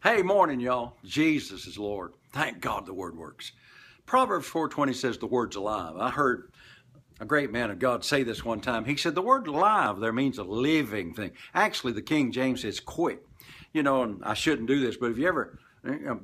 Hey, morning, y'all. Jesus is Lord. Thank God the Word works. Proverbs 4:20 says the Word's alive. I heard a great man of God say this one time. He said the word alive there means a living thing. Actually, the King James says quick. You know, and I shouldn't do this, but if you ever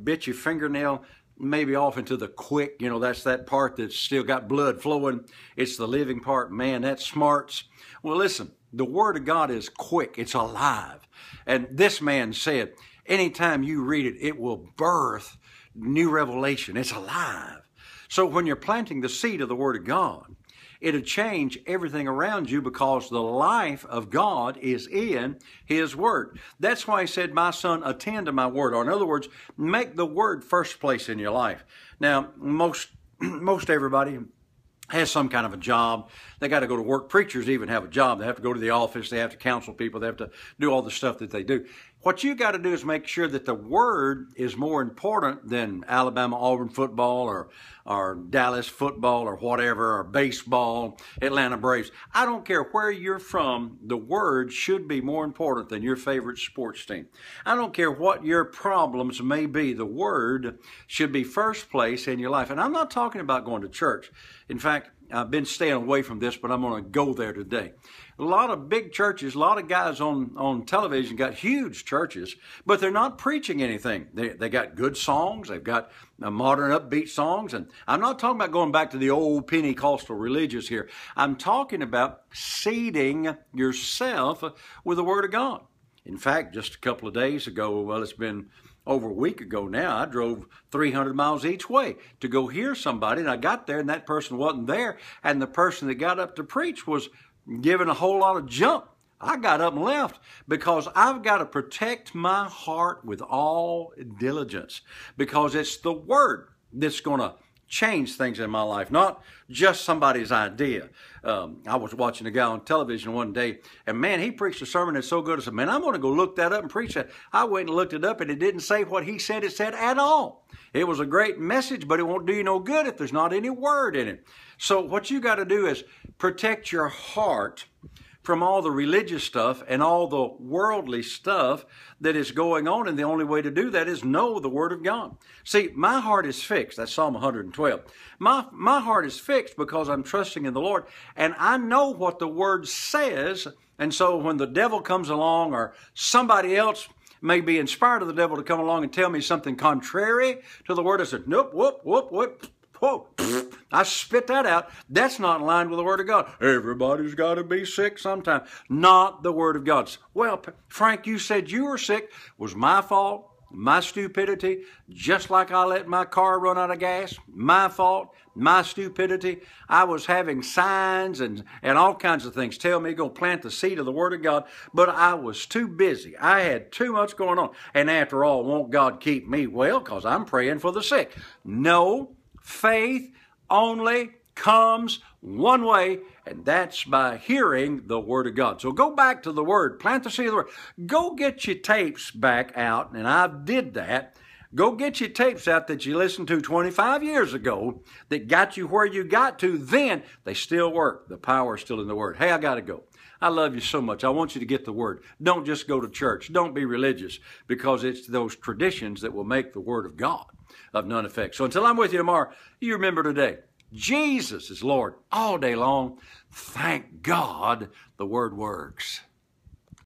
bit your fingernail maybe off into the quick, you know, that's that part that's still got blood flowing. It's the living part. Man, that smarts. Well, listen, the Word of God is quick. It's alive. And this man said, anytime you read it, it will birth new revelation. It's alive. So when you're planting the seed of the Word of God, it'll change everything around you because the life of God is in His Word. That's why He said, my son, attend to my Word. Or in other words, make the Word first place in your life. Now, most everybody has some kind of a job. They got to go to work. Preachers even have a job. They have to go to the office. They have to counsel people. They have to do all the stuff that they do. What you got to do is make sure that the Word is more important than Alabama Auburn football or Dallas football or whatever, or baseball, Atlanta Braves. I don't care where you're from, the Word should be more important than your favorite sports team. I don't care what your problems may be, the Word should be first place in your life. And I'm not talking about going to church. In fact, I've been staying away from this, but I'm going to go there today. A lot of big churches, a lot of guys on television got huge churches, but they're not preaching anything. They got good songs. They've got modern upbeat songs. And I'm not talking about going back to the old Pentecostal religious here. I'm talking about seeding yourself with the Word of God. In fact, just a couple of days ago, well, it's been over a week ago now, I drove 300 miles each way to go hear somebody, and I got there and that person wasn't there, and the person that got up to preach was giving a whole lot of junk. I got up and left because I've got to protect my heart with all diligence, because it's the Word that's going to change things in my life, not just somebody's idea. I was watching a guy on television one day, and man, he preached a sermon that's so good. I said, man, I'm going to go look that up and preach that. I went and looked it up, and it didn't say what he said it said at all. It was a great message, but it won't do you no good if there's not any Word in it. So what you got to do is protect your heart from all the religious stuff and all the worldly stuff that is going on. And the only way to do that is know the Word of God. See, my heart is fixed. That's Psalm 112. My heart is fixed because I'm trusting in the Lord, and I know what the Word says. And so when the devil comes along, or somebody else may be inspired of the devil to come along and tell me something contrary to the Word, I said, nope, whoop. Whoa, I spit that out. That's not in line with the Word of God. Everybody's got to be sick sometime. Not the Word of God. Well, Frank, you said you were sick. Was my fault, my stupidity, just like I let my car run out of gas. My fault, my stupidity. I was having signs and all kinds of things tell me go plant the seed of the Word of God, but I was too busy. I had too much going on. And after all, won't God keep me well? Because I'm praying for the sick. No. Faith only comes one way, and that's by hearing the Word of God. So go back to the Word. Plant the seed of the Word. Go get your tapes back out, and I did that. Go get your tapes out that you listened to 25 years ago that got you where you got to then. They still work. The power is still in the Word. Hey, I got to go. I love you so much. I want you to get the Word. Don't just go to church. Don't be religious, because it's those traditions that will make the Word of God of none effect. So until I'm with you tomorrow, you remember today, Jesus is Lord all day long. Thank God the Word works.